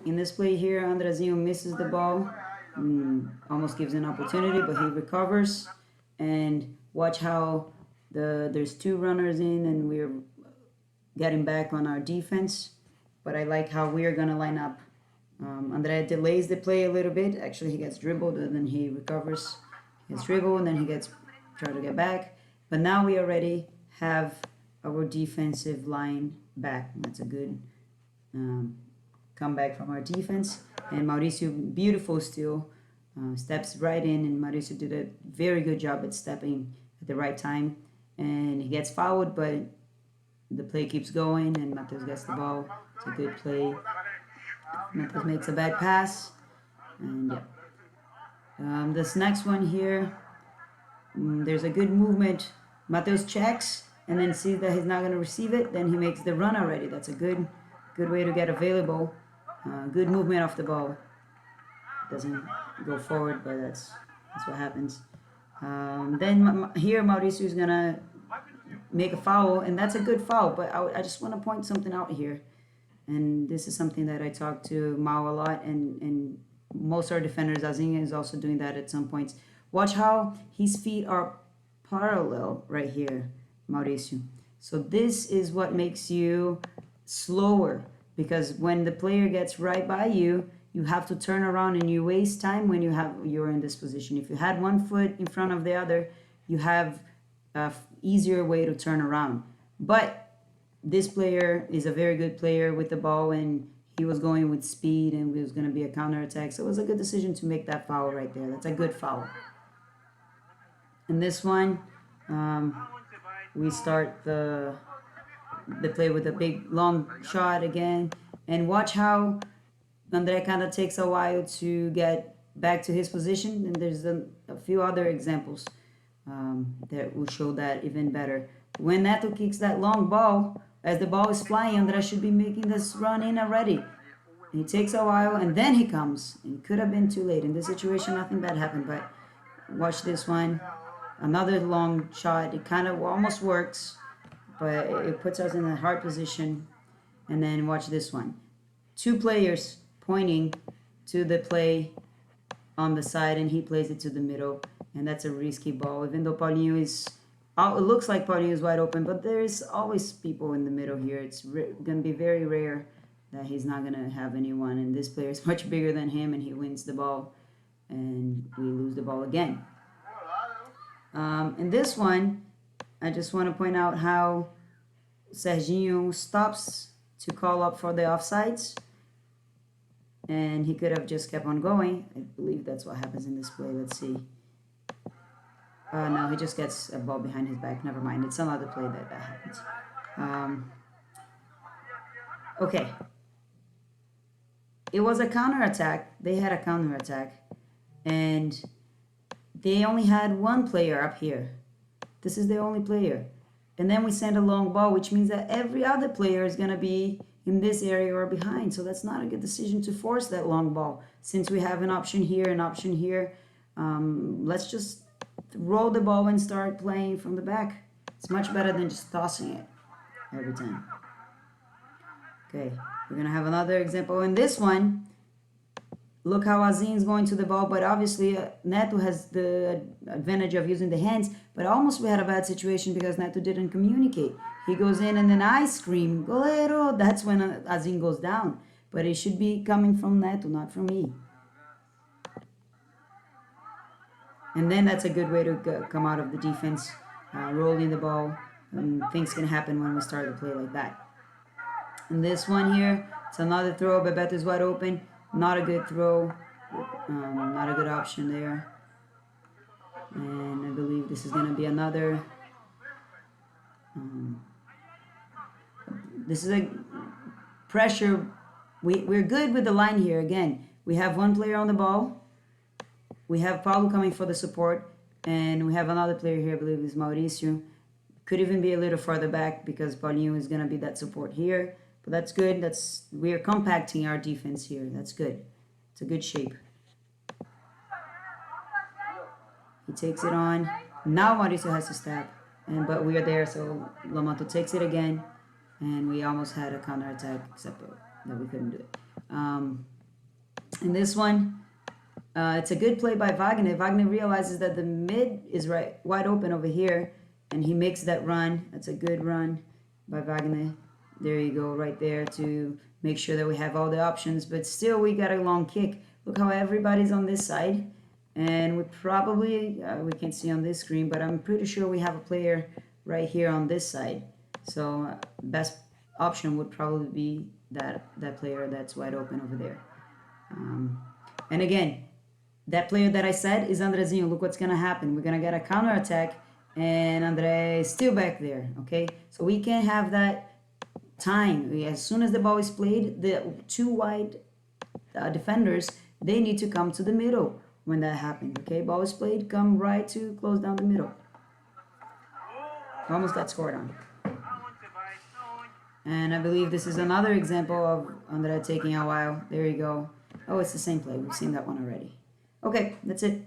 in this play here, Andrezinho misses the ball, almost gives an opportunity, but he recovers. And watch how there's two runners in, and we're getting back on our defense. But I like how we're gonna line up. Andre delays the play a little bit. Actually, he gets dribbled and then he recovers. He gets dribbled and then he gets try to get back. But now we already have our defensive line back. That's a good um, comeback from our defense. And Mauricio, beautiful steal, steps right in, and Mauricio did a very good job at stepping at the right time. And he gets fouled, but the play keeps going, and Matheus gets the ball. It's a good play. Matheus makes a bad pass, and yeah. This next one here, there's a good movement. Matheus checks and then sees that he's not going to receive it. Then he makes the run already. That's a good way to get available. Good movement off the ball. Doesn't go forward, but that's what happens. Then here Mauricio is gonna make a foul, and that's a good foul. But I just want to point something out here, and this is something that I talk to Mao a lot, and most of our defenders, Azinha is also doing that at some points. Watch how his feet are parallel right here, Mauricio. So this is what makes you slower, because when the player gets right by you, you have to turn around and you waste time when you're in this position. If you had one foot in front of the other, you have a easier way to turn around. But this player is a very good player with the ball, and he was going with speed, and it was going to be a counter attack. So it was a good decision to make that foul right there. That's a good foul. In this one, we start the play with a big long shot again, and watch how Andre kind of takes a while to get back to his position. And there's a few other examples that will show that even better. When Neto kicks that long ball, as the ball is flying, Andre should be making this run in already. He takes a while, and then he comes. It could have been too late. In this situation, nothing bad happened, but watch this one. Another long shot. It kind of almost works, but it puts us in a hard position. And then watch this one. Two players pointing to the play on the side, and he plays it to the middle, and that's a risky ball. Even though Paulinho is, it looks like Paulinho is wide open, but there's always people in the middle here. It's going to be very rare that he's not going to have anyone, and this player is much bigger than him, and he wins the ball, and we lose the ball again. In this one, I just want to point out how Serginho stops to call up for the offsides, and he could have just kept on going. I believe that's what happens in this play. Let's see. No, he just gets a ball behind his back. Never mind. It's another play that happens. Okay. It was a counterattack. They had a counterattack, and they only had one player up here. This is the only player. And then we send a long ball, which means that every other player is going to be in this area or behind. So that's not a good decision to force that long ball. Since we have an option here, let's just roll the ball and start playing from the back. It's much better than just tossing it every time. Okay, we're going to have another example. In this one, look how Azin is going to the ball, but obviously Neto has the advantage of using the hands, but almost we had a bad situation because Neto didn't communicate. He goes in and then I scream, Goleiro! That's when Azin goes down. But it should be coming from Neto, not from me. And then that's a good way to come out of the defense, rolling the ball. And things can happen when we start to play like that. And this one here, it's another throw. Bebeto is wide open. Not a good throw. Not a good option there. And I believe this is going to be another. This is a pressure. We're good with the line here. Again, we have one player on the ball. We have Paulo coming for the support. And we have another player here, I believe is Mauricio. Could even be a little further back because Paulinho is going to be that support here. But that's good. We are compacting our defense here. That's good. It's a good shape. He takes it on. Now Mauricio has to step. But we are there, so Lomato takes it again. And we almost had a counter attack, except that we couldn't do it. In this one, it's a good play by Wagner. Wagner realizes that the mid is wide open over here, and he makes that run. That's a good run by Wagner. There you go, right there to make sure that we have all the options. But still, we got a long kick. Look how everybody's on this side. And we probably, we can't see on this screen, but I'm pretty sure we have a player right here on this side. So best option would probably be that player that's wide open over there. And again, that player that I said is Andrezinho. Look what's going to happen. We're going to get a counter attack, and Andre is still back there, okay? So we can have that time. As soon as the ball is played, the two wide defenders, they need to come to the middle when that happens, okay? Ball is played, come right to close down the middle. Almost got scored on. And I believe this is another example of Andre taking a while. There you go. Oh, it's the same play. We've seen that one already. Okay, that's it.